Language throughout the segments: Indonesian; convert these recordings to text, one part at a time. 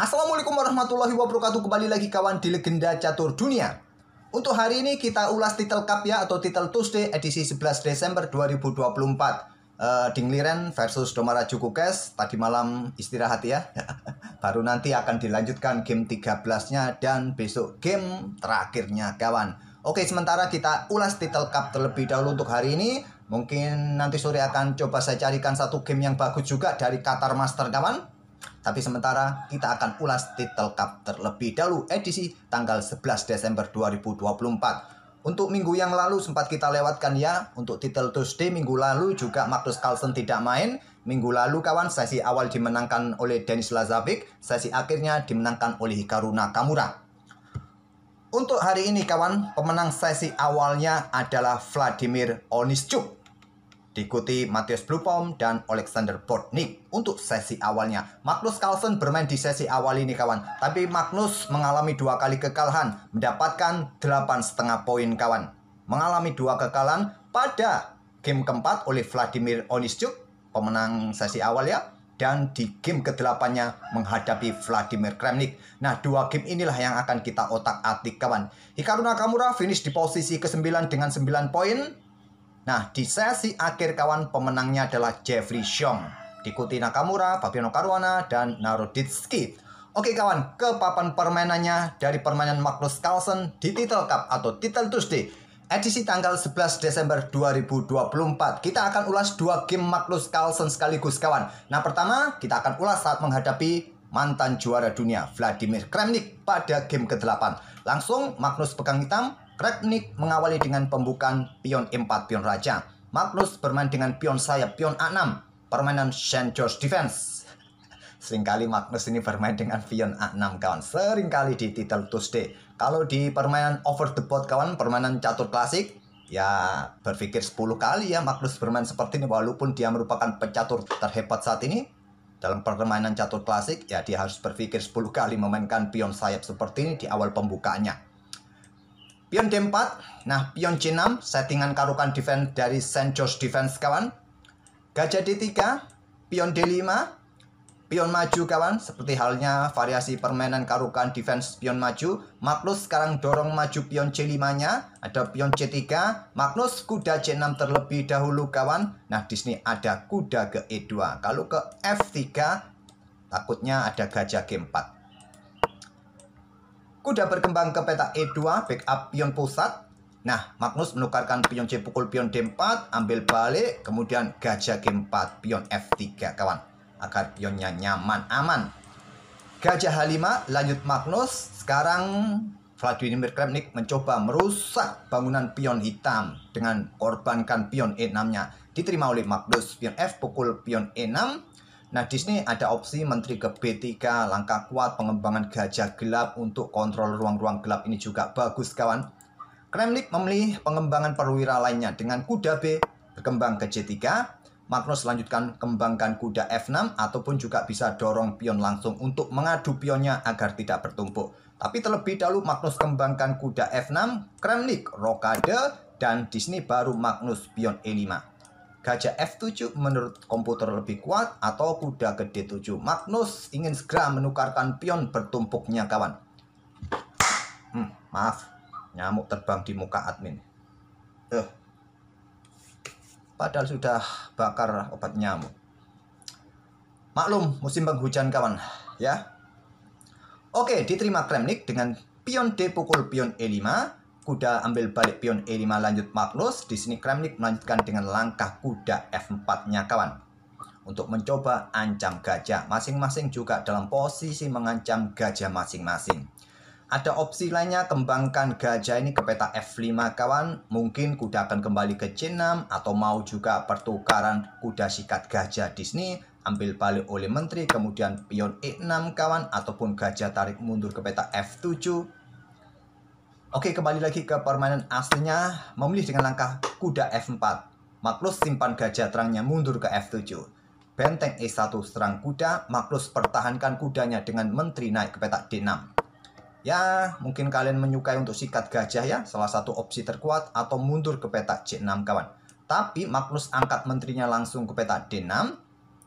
Assalamualaikum warahmatullahi wabarakatuh. Kembali lagi kawan di Legenda Catur Dunia. Untuk hari ini kita ulas title cup ya, atau title Tuesday edisi 11 Desember 2024. Dingliren versus Domara Jukukes. Tadi malam istirahat ya. Baru nanti akan dilanjutkan game 13-nya dan besok game terakhirnya kawan. Oke, sementara kita ulas title cup terlebih dahulu untuk hari ini. Mungkin nanti sore akan coba saya carikan satu game yang bagus juga dari Qatar Master kawan. Tapi sementara kita akan ulas title cup terlebih dahulu edisi tanggal 11 Desember 2024. Untuk minggu yang lalu sempat kita lewatkan ya. Untuk title Tuesday minggu lalu juga Magnus Carlsen tidak main. Minggu lalu kawan sesi awal dimenangkan oleh Denis Lazovic. Sesi akhirnya dimenangkan oleh Hikaru Nakamura. Untuk hari ini kawan, pemenang sesi awalnya adalah Vladimir Onischuk. Diikuti Matthias Blupom dan Alexander Botnik untuk sesi awalnya. Magnus Carlsen bermain di sesi awal ini kawan. Tapi Magnus mengalami 2 kali kekalahan. Mendapatkan 8,5 poin kawan. Mengalami 2 kekalahan pada game keempat oleh Vladimir Onischuk. Pemenang sesi awal ya. Dan di game ke-8-nya menghadapi Vladimir Kramnik. Nah, 2 game inilah yang akan kita otak-atik kawan. Hikaru Nakamura finish di posisi ke-9 dengan 9 poin. Nah, di sesi akhir kawan pemenangnya adalah Jeffrey Xiong. Diikuti Nakamura, Fabiano Caruana, dan Naroditsky. Oke kawan, ke papan permainannya dari permainan Magnus Carlsen di Title Cup atau Title Tuesday. Edisi tanggal 11 Desember 2024. Kita akan ulas 2 game Magnus Carlsen sekaligus kawan. Nah, pertama kita akan ulas saat menghadapi mantan juara dunia Vladimir Kramnik pada game ke-8. Langsung Magnus pegang hitam. Kramnik mengawali dengan pembukaan pion E4 pion raja. Magnus bermain dengan pion sayap pion A6. Permainan St. George Defense. Seringkali Magnus ini bermain dengan pion A6 kawan. Seringkali di Title Tuesday. Kalau di permainan over the board kawan, permainan catur klasik, ya berpikir 10 kali ya Magnus bermain seperti ini. Walaupun dia merupakan pecatur terhebat saat ini. Dalam permainan catur klasik, ya dia harus berpikir 10 kali memainkan pion sayap seperti ini di awal pembukaannya. Pion D4, nah pion C6, settingan karukan defense dari St. George Defense kawan. Gajah D3, pion D5, pion maju kawan. Seperti halnya variasi permainan karukan defense pion maju. Magnus sekarang dorong maju pion C5-nya, ada pion C3. Magnus kuda C6 terlebih dahulu kawan. Nah di sini ada kuda ke E2. Kalau ke F3, takutnya ada gajah G4. Kuda berkembang ke peta E2, backup pion pusat. Nah, Magnus menukarkan pion C pukul pion D4, ambil balik, kemudian gajah G4, pion F3 kawan. Agar pionnya nyaman, aman. Gajah H5, lanjut Magnus. Sekarang Vladimir Kramnik mencoba merusak bangunan pion hitam dengan korbankan pion E6-nya. Diterima oleh Magnus, pion F pukul pion E6. Nah, di sini ada opsi menteri ke B3, langkah kuat pengembangan gajah gelap untuk kontrol ruang-ruang gelap ini juga bagus kawan. Kramnik memilih pengembangan perwira lainnya dengan kuda B berkembang ke C3. Magnus lanjutkan kembangkan kuda F6 ataupun juga bisa dorong pion langsung untuk mengadu pionnya agar tidak bertumpuk. Tapi terlebih dahulu Magnus kembangkan kuda F6, Kramnik rokade, dan di sini baru Magnus pion E5. Gajah F7 menurut komputer lebih kuat atau kuda ke D7. Magnus ingin segera menukarkan pion bertumpuknya kawan. Maaf, nyamuk terbang di muka admin. Padahal sudah bakar obat nyamuk. Maklum, musim penghujan kawan, ya. Oke, diterima Kramnik dengan pion D pukul pion E5. Kuda ambil balik pion E5 lanjut Magnus. Di sini Kramnik melanjutkan dengan langkah kuda F4-nya kawan. Untuk mencoba ancam gajah. Masing-masing juga dalam posisi mengancam gajah masing-masing. Ada opsi lainnya kembangkan gajah ini ke peta F5 kawan. Mungkin kuda akan kembali ke C6 atau mau juga pertukaran kuda sikat gajah. Di sini ambil balik oleh menteri, kemudian pion E6 kawan, ataupun gajah tarik mundur ke peta F7. Oke, kembali lagi ke permainan aslinya. Memilih dengan langkah kuda F4. Magnus simpan gajah terangnya mundur ke F7. Benteng E1 serang kuda. Magnus pertahankan kudanya dengan menteri naik ke peta D6. Ya, mungkin kalian menyukai untuk sikat gajah ya. Salah satu opsi terkuat, atau mundur ke peta C6 kawan. Tapi Magnus angkat menterinya langsung ke peta D6.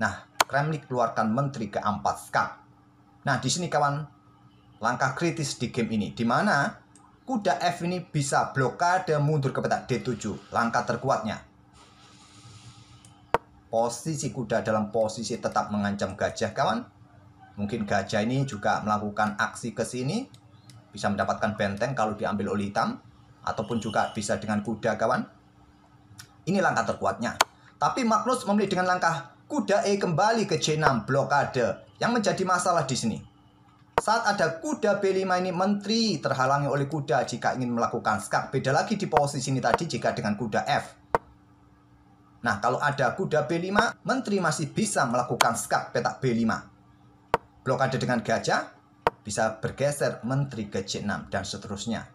Nah, Kramnik keluarkan menteri ke 4 skak. Nah, di sini kawan, langkah kritis di game ini, di mana kuda F ini bisa blokade mundur ke petak D7, langkah terkuatnya. Posisi kuda dalam posisi tetap mengancam gajah, kawan. Mungkin gajah ini juga melakukan aksi ke sini, bisa mendapatkan benteng kalau diambil oleh hitam, ataupun juga bisa dengan kuda, kawan. Ini langkah terkuatnya. Tapi Magnus memilih dengan langkah kuda E kembali ke C6, blokade. Yang menjadi masalah di sini, saat ada kuda B5 ini, menteri terhalangi oleh kuda jika ingin melakukan skak. Beda lagi di posisi ini tadi jika dengan kuda F. Nah, kalau ada kuda B5, menteri masih bisa melakukan skak petak B5. Blokade dengan gajah, bisa bergeser menteri ke C6 dan seterusnya.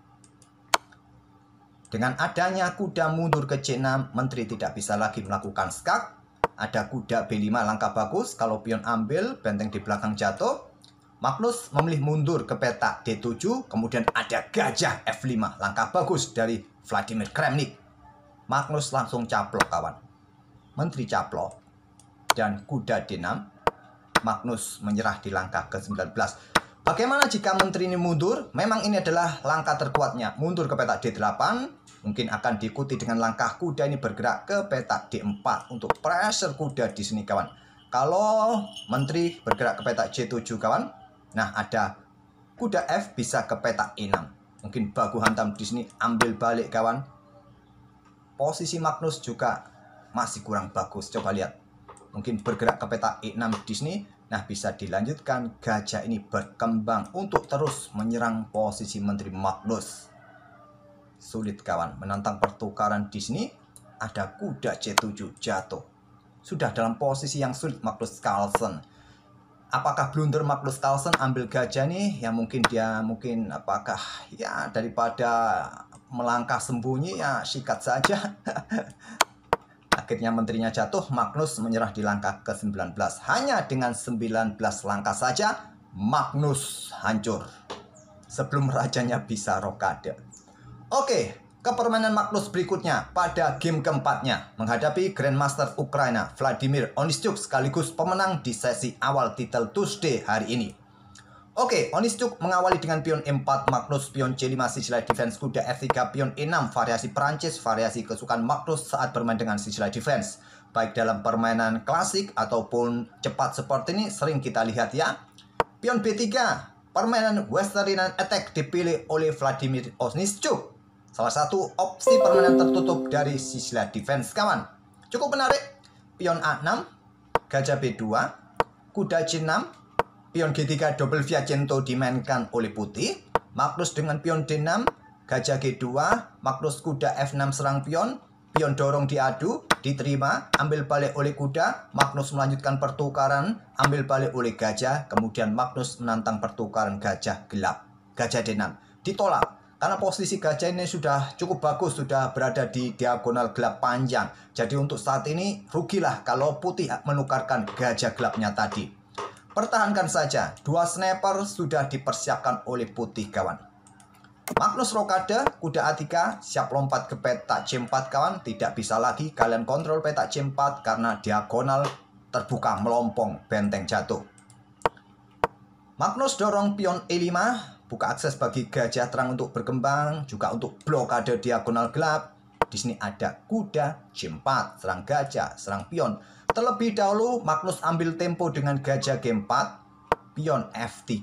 Dengan adanya kuda mundur ke C6, menteri tidak bisa lagi melakukan skak. Ada kuda B5, langkah bagus. Kalau pion ambil, benteng di belakang jatuh. Magnus memilih mundur ke petak D7, kemudian ada gajah F5, langkah bagus dari Vladimir Kremnik. Magnus langsung caplok, kawan. Menteri caplok dan kuda D6. Magnus menyerah di langkah ke-19. Bagaimana jika menteri ini mundur? Memang ini adalah langkah terkuatnya. Mundur ke petak D8, mungkin akan diikuti dengan langkah kuda ini bergerak ke petak D4 untuk pressure kuda di sini, kawan. Kalau menteri bergerak ke petak C7, kawan, nah ada kuda F bisa ke petak E6. Mungkin baku hantam di sini, ambil balik, kawan. Posisi Magnus juga masih kurang bagus. Coba lihat. Mungkin bergerak ke petak E6 di sini. Nah, bisa dilanjutkan. Gajah ini berkembang untuk terus menyerang posisi menteri Magnus. Sulit, kawan. Menantang pertukaran di sini. Ada kuda C7 jatuh. Sudah dalam posisi yang sulit Magnus Carlsen. Apakah blunder Magnus Carlsen ambil gajah nih? Ya mungkin dia apakah ya daripada melangkah sembunyi ya sikat saja. Akhirnya menterinya jatuh, Magnus menyerah di langkah ke-19. Hanya dengan 19 langkah saja, Magnus hancur. Sebelum rajanya bisa rokade. Oke, ke permainan Magnus berikutnya pada game keempatnya. Menghadapi Grandmaster Ukraina, Vladimir Onischuk, sekaligus pemenang di sesi awal title Tuesday hari ini. Oke, Onischuk mengawali dengan pion E4, Magnus pion C5, sisi defense, kuda F3, pion E6, variasi Prancis, variasi kesukaan Magnus saat bermain dengan sisi defense. Baik dalam permainan klasik ataupun cepat seperti ini sering kita lihat ya. Pion B3, permainan Western attack dipilih oleh Vladimir Onischuk. Salah satu opsi permainan tertutup dari sisi defense, kawan. Cukup menarik. Pion A6, gajah B2, kuda C6, pion G3 double Viacento dimainkan oleh putih. Magnus dengan pion D6, gajah G2, Magnus kuda F6 serang pion dorong diadu, diterima, ambil balik oleh kuda. Magnus melanjutkan pertukaran, ambil balik oleh gajah. Kemudian Magnus menantang pertukaran gajah gelap, gajah D6. Ditolak, karena posisi gajah ini sudah cukup bagus, sudah berada di diagonal gelap panjang. Jadi untuk saat ini rugilah kalau putih menukarkan gajah gelapnya tadi. Pertahankan saja, dua sniper sudah dipersiapkan oleh putih, kawan. Magnus rokade, kuda A3, siap lompat ke petak C4, kawan. Tidak bisa lagi kalian kontrol petak C4 karena diagonal terbuka melompong, benteng jatuh. Magnus dorong pion E5, buka akses bagi gajah terang untuk berkembang, juga untuk blokade diagonal gelap. Di sini ada kuda C4, serang gajah, serang pion. Terlebih dahulu Magnus ambil tempo dengan gajah G4, pion F3.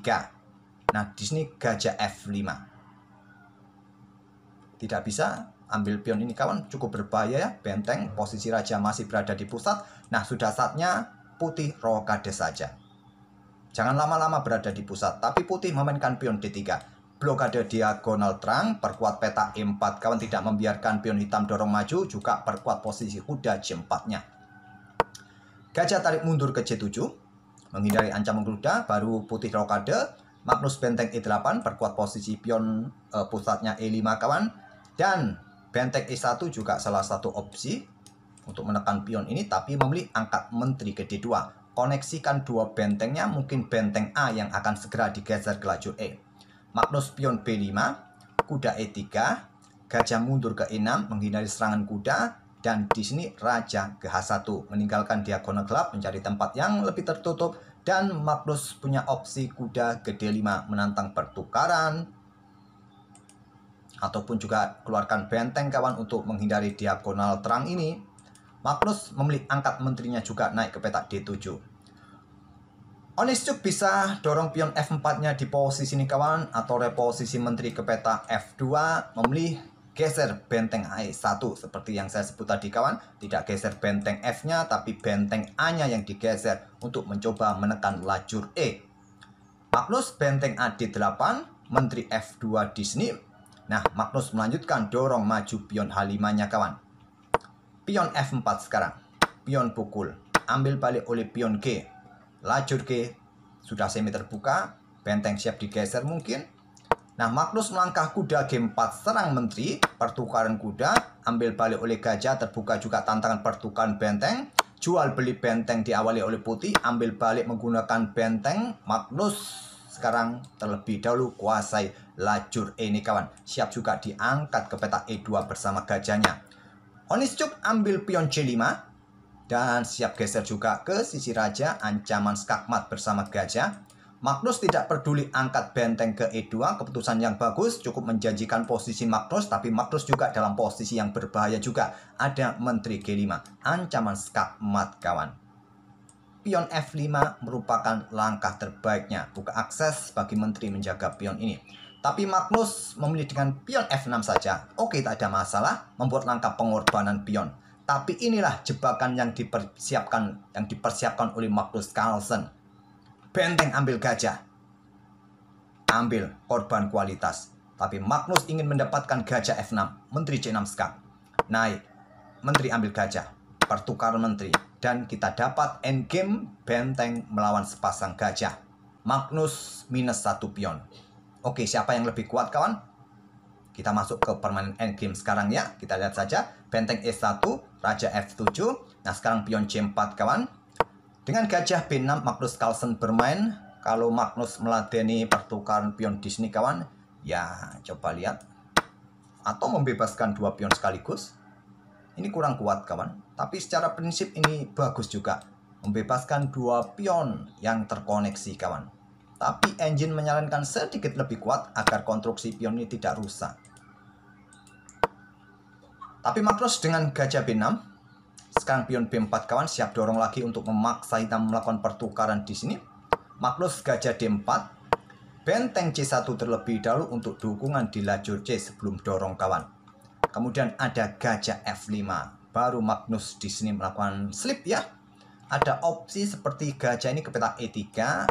Nah, di sini gajah F5. Tidak bisa ambil pion ini, kawan, cukup berbahaya ya. Benteng, posisi raja masih berada di pusat. Nah, sudah saatnya putih rokade saja. Jangan lama-lama berada di pusat, tapi putih memainkan pion D3. Blokade diagonal terang, perkuat petak E4, kawan, tidak membiarkan pion hitam dorong maju, juga perkuat posisi kuda C4-nya. Gajah tarik mundur ke C7, menghindari ancaman kuda, baru putih rokade. Magnus benteng E8, perkuat posisi pion pusatnya E5, kawan. Dan benteng E1 juga salah satu opsi untuk menekan pion ini, tapi memilih angkat menteri ke D2. Koneksikan dua bentengnya, mungkin benteng A yang akan segera digeser ke lajur E. Magnus pion B5, kuda E3, gajah mundur ke E6, menghindari serangan kuda. Dan di sini raja ke H1 meninggalkan diagonal gelap, mencari tempat yang lebih tertutup. Dan Magnus punya opsi kuda ke D5 menantang pertukaran. Ataupun juga keluarkan benteng kawan untuk menghindari diagonal terang ini. Magnus memilih angkat menterinya juga naik ke petak D7. Onischuk bisa dorong pion F4-nya di posisi ini kawan. Atau reposisi menteri ke petak F2. Memilih geser benteng A1 seperti yang saya sebut tadi kawan. Tidak geser benteng F-nya tapi benteng A-nya yang digeser untuk mencoba menekan lajur E. Magnus benteng AD8, menteri F2 di sini. Nah, Magnus melanjutkan dorong maju pion H5-nya kawan. Pion F4 sekarang. Pion pukul. Ambil balik oleh pion G. Lajur G sudah semi terbuka. Benteng siap digeser mungkin. Nah, Magnus melangkah kuda G4 serang menteri, pertukaran kuda, ambil balik oleh gajah, terbuka juga tantangan pertukaran benteng, jual beli benteng diawali oleh putih, ambil balik menggunakan benteng. Magnus sekarang terlebih dahulu kuasai lajur E ini kawan, siap juga diangkat ke petak E2 bersama gajahnya. Onischuk ambil pion C5 dan siap geser juga ke sisi raja, ancaman skakmat bersama gajah. Magnus tidak peduli angkat benteng ke E2, keputusan yang bagus, cukup menjanjikan posisi Magnus, tapi Magnus juga dalam posisi yang berbahaya juga. Ada menteri G5, ancaman skakmat kawan. Pion F5 merupakan langkah terbaiknya, buka akses bagi menteri menjaga pion ini. Tapi Magnus memilih dengan pion F6 saja. Oke, tak ada masalah, membuat langkah pengorbanan pion. Tapi inilah jebakan yang dipersiapkan oleh Magnus Carlsen. Benteng ambil gajah. Ambil korban kualitas. Tapi Magnus ingin mendapatkan gajah F6. Menteri C6 skak. Naik. Menteri ambil gajah. Pertukaran menteri. Dan kita dapat endgame benteng melawan sepasang gajah. Magnus minus 1 pion. Oke, siapa yang lebih kuat kawan? Kita masuk ke permainan endgame sekarang ya. Kita lihat saja. Benteng E1, Raja F7. Nah, sekarang pion C4 kawan. Dengan gajah B6, Magnus Carlsen bermain. Kalau Magnus meladeni pertukaran pion di sini kawan, ya coba lihat. Atau membebaskan 2 pion sekaligus. Ini kurang kuat kawan. Tapi secara prinsip ini bagus juga. Membebaskan 2 pion yang terkoneksi kawan. Tapi engine menyarankan sedikit lebih kuat agar konstruksi pion ini tidak rusak. Tapi Magnus dengan gajah B6. Sekarang pion B4 kawan, siap dorong lagi untuk memaksa hitam melakukan pertukaran di sini. Magnus gajah D4. Benteng C1 terlebih dahulu untuk dukungan di lajur C sebelum dorong kawan. Kemudian ada gajah F5. Baru Magnus di sini melakukan slip ya. Ada opsi seperti gajah ini ke petak E3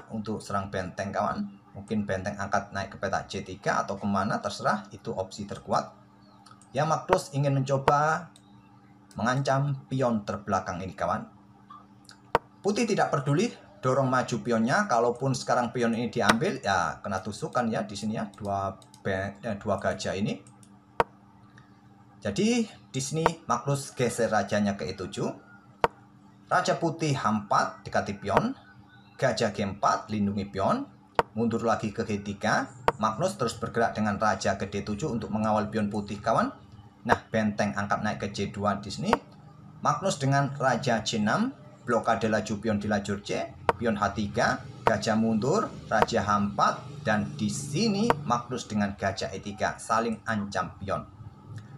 untuk serang benteng kawan. Mungkin benteng angkat naik ke petak C3 atau kemana terserah, itu opsi terkuat. Ya, Magnus ingin mencoba mengancam pion terbelakang ini kawan. Putih tidak peduli, dorong maju pionnya. Kalaupun sekarang pion ini diambil, ya kena tusukan ya di sini ya, dua gajah ini. Jadi di sini Magnus geser rajanya ke E7. Raja putih H4 dekati pion. Gajah G4 lindungi pion. Mundur lagi ke G3. Magnus terus bergerak dengan raja ke D7 untuk mengawal pion putih kawan. Nah, benteng angkat naik ke C2 di sini. Magnus dengan raja C6, blokade laju pion di lajur C, pion H3, gajah mundur, raja H4, dan di sini Magnus dengan gajah E3 saling ancam pion.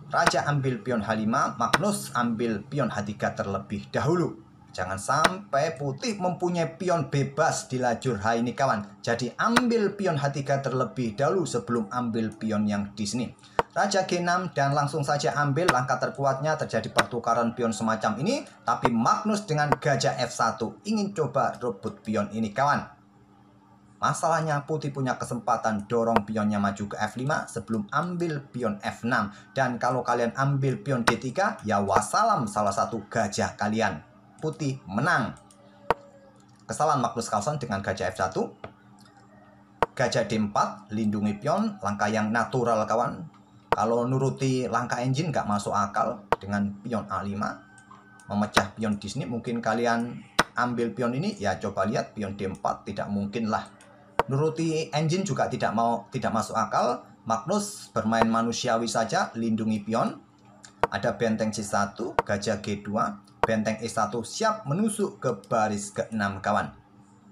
Raja ambil pion H5, Magnus ambil pion H3 terlebih dahulu. Jangan sampai putih mempunyai pion bebas di lajur H ini kawan. Jadi ambil pion H3 terlebih dahulu sebelum ambil pion yang di sini. Raja G6 dan langsung saja ambil langkah terkuatnya, terjadi pertukaran pion semacam ini. Tapi Magnus dengan gajah F1 ingin coba rebut pion ini kawan. Masalahnya putih punya kesempatan dorong pionnya maju ke F5 sebelum ambil pion F6. Dan kalau kalian ambil pion D3, ya wassalam salah satu gajah kalian. Putih menang. Kesalahan Magnus Carlsen dengan gajah F1. Gajah D4 lindungi pion, langkah yang natural kawan. Kalau nuruti langkah engine nggak masuk akal dengan pion A5. Memecah pion di sini, mungkin kalian ambil pion ini, ya coba lihat pion D4, tidak mungkin lah. Nuruti engine juga tidak masuk akal. Magnus bermain manusiawi saja, lindungi pion. Ada benteng C1, gajah G2, benteng E1 siap menusuk ke baris ke-6 kawan.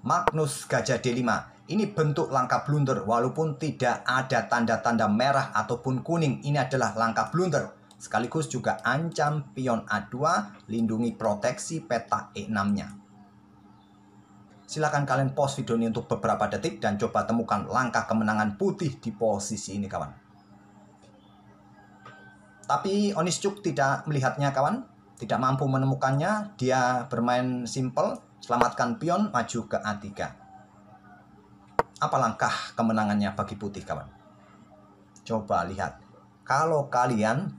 Magnus gajah D5. Ini bentuk langkah blunder walaupun tidak ada tanda-tanda merah ataupun kuning. Ini adalah langkah blunder. Sekaligus juga ancam pion A2, lindungi proteksi peta E6-nya. Silakan kalian pause video ini untuk beberapa detik dan coba temukan langkah kemenangan putih di posisi ini kawan. Tapi Onischuk tidak melihatnya kawan, tidak mampu menemukannya. Dia bermain simple, selamatkan pion, maju ke A3. Apa langkah kemenangannya bagi putih kawan? Coba lihat. Kalau kalian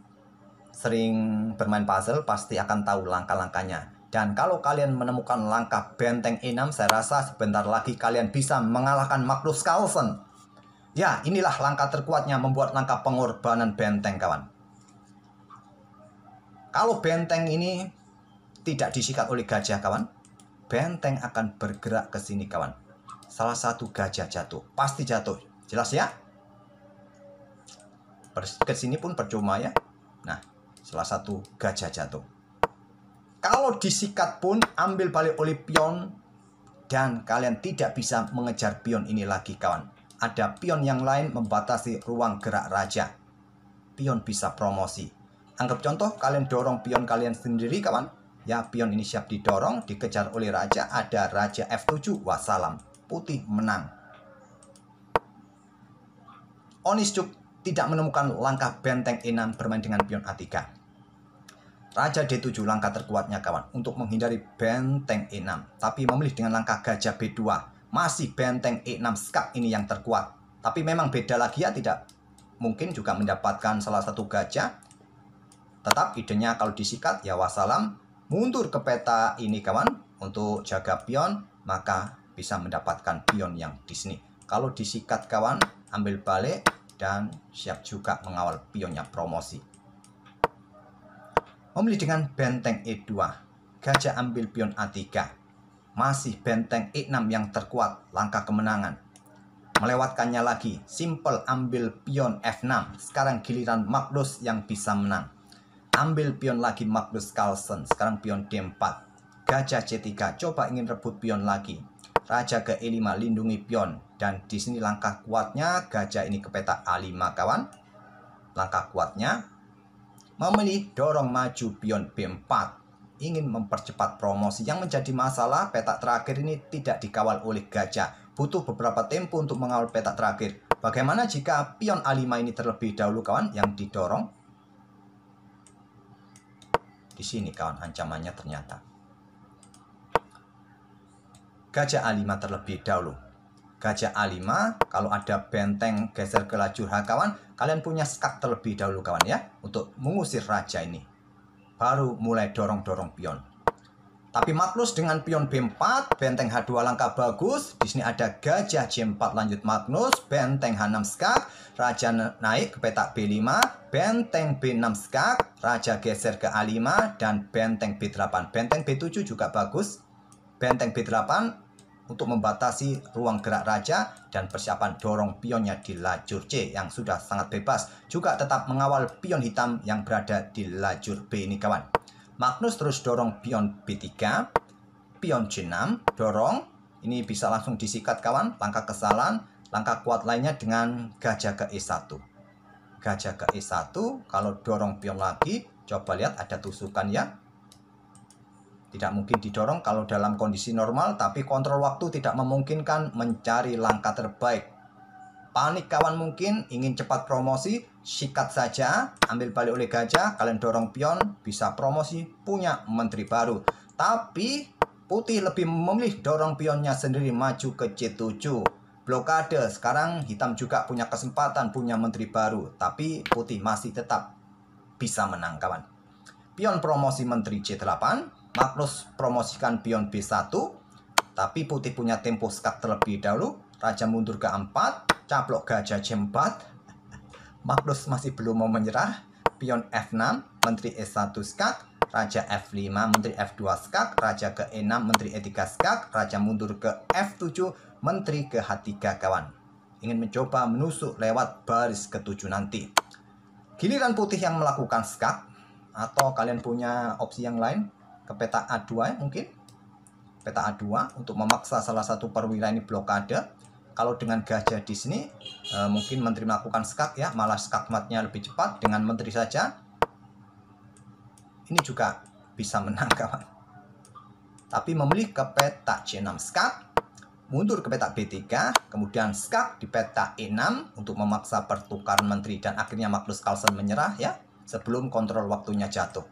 sering bermain puzzle pasti akan tahu langkah-langkahnya. Dan kalau kalian menemukan langkah benteng E6, saya rasa sebentar lagi kalian bisa mengalahkan Magnus Carlsen. Ya, inilah langkah terkuatnya membuat langkah pengorbanan benteng kawan. Kalau benteng ini tidak disikat oleh gajah kawan, benteng akan bergerak ke sini kawan. Salah satu gajah jatuh, pasti jatuh. Jelas ya? Ke sini pun percuma ya. Nah, salah satu gajah jatuh. Kalau disikat pun ambil balik oleh pion dan kalian tidak bisa mengejar pion ini lagi kawan. Ada pion yang lain membatasi ruang gerak raja. Pion bisa promosi. Anggap contoh kalian dorong pion kalian sendiri kawan. Ya, pion ini siap didorong, dikejar oleh raja. Ada raja F7, wassalam. Putih menang. Onischuk tidak menemukan langkah benteng E6 bermain dengan pion A3. Raja D7 langkah terkuatnya kawan untuk menghindari benteng E6. Tapi memilih dengan langkah gajah B2. Masih benteng E6 skak ini yang terkuat. Tapi memang beda lagi ya, tidak mungkin juga mendapatkan salah satu gajah. Tetap idenya kalau disikat ya wassalam. Mundur ke peta ini kawan untuk jaga pion, maka bisa mendapatkan pion yang di sini. Kalau disikat kawan, ambil balik dan siap juga mengawal pionnya promosi. Memilih dengan benteng E2, gajah ambil pion A3. Masih benteng E6 yang terkuat, langkah kemenangan. Melewatkannya lagi, simple ambil pion F6. Sekarang giliran Magnus yang bisa menang. Ambil pion lagi Magnus Carlsen, sekarang pion D4. Gajah C3, coba ingin rebut pion lagi. Raja ke E5, lindungi pion. Dan di sini langkah kuatnya, gajah ini ke peta A5 kawan. Langkah kuatnya, memilih dorong maju pion B4. Ingin mempercepat promosi. Yang menjadi masalah, peta terakhir ini tidak dikawal oleh gajah. Butuh beberapa tempo untuk mengawal peta terakhir. Bagaimana jika pion A5 ini terlebih dahulu kawan, yang didorong? Di sini kawan ancamannya ternyata. Gajah A5 terlebih dahulu. Gajah A5, kalau ada benteng geser ke lajur H kawan, kalian punya skak terlebih dahulu kawan ya, untuk mengusir raja ini. Baru mulai dorong-dorong pion. Tapi Magnus dengan pion B4, benteng H2 langkah bagus. Di sini ada gajah J4 lanjut Magnus, benteng H6 skak, raja naik ke peta B5, benteng B6 skak, raja geser ke A5 dan benteng B8. Benteng B7 juga bagus. Benteng B8 untuk membatasi ruang gerak raja dan persiapan dorong pionnya di lajur C yang sudah sangat bebas. Juga tetap mengawal pion hitam yang berada di lajur B ini kawan. Magnus terus dorong pion B3, pion C6, dorong. Ini bisa langsung disikat kawan, langkah kesalahan. Langkah kuat lainnya dengan gajah ke E1. Gajah ke E1, kalau dorong pion lagi, coba lihat ada tusukan ya. Tidak mungkin didorong kalau dalam kondisi normal, tapi kontrol waktu tidak memungkinkan mencari langkah terbaik. Panik kawan mungkin, ingin cepat promosi, sikat saja, ambil balik oleh gajah, kalian dorong pion, bisa promosi, punya menteri baru. Tapi putih lebih memilih dorong pionnya sendiri maju ke C7. Blokade, sekarang hitam juga punya kesempatan, punya menteri baru. Tapi putih masih tetap bisa menang kawan. Pion promosi menteri C8. Magnus promosikan pion B1, tapi putih punya tempo skak terlebih dahulu. Raja mundur ke 4, caplok gajah C4. Magnus masih belum mau menyerah. Pion F6, menteri E1 skak, raja F5, menteri F2 skak, raja ke E6, menteri E3 skak, raja mundur ke F7, menteri ke H3 kawan. Ingin mencoba menusuk lewat baris ke-7 nanti. Giliran putih yang melakukan skak, atau kalian punya opsi yang lain? Ke peta A2 ya, mungkin. peta A2 untuk memaksa salah satu perwira ini blokade. Kalau dengan gajah di sini mungkin menteri melakukan skak ya, malah skakmatnya lebih cepat dengan menteri saja. Ini juga bisa menang kawan. Tapi memilih ke peta C6 skak, mundur ke peta B3, kemudian skak di peta E6 untuk memaksa pertukaran menteri dan akhirnya Magnus Carlsen menyerah ya sebelum kontrol waktunya jatuh.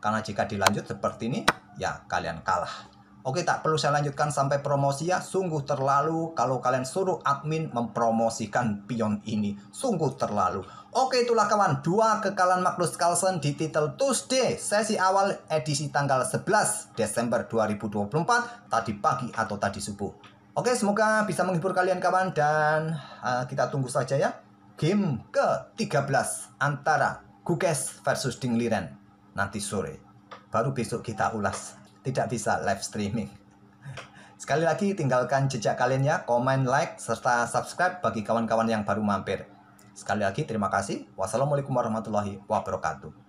Karena jika dilanjut seperti ini ya kalian kalah. Oke, tak perlu saya lanjutkan sampai promosi ya. Sungguh terlalu kalau kalian suruh admin mempromosikan pion ini. Sungguh terlalu. Oke, itulah kawan. 2 kekalahan Magnus Carlsen di title Tuesday. Sesi awal edisi tanggal 11 Desember 2024. Tadi pagi atau tadi subuh. Oke, semoga bisa menghibur kalian kawan. Dan kita tunggu saja ya. Game ke-13 antara Gukesh versus Ding Liren. Nanti sore. Baru besok kita ulas. Tidak bisa live streaming. Sekali lagi tinggalkan jejak kalian ya, komen, like, serta subscribe bagi kawan-kawan yang baru mampir. Sekali lagi terima kasih. Wassalamualaikum warahmatullahi wabarakatuh.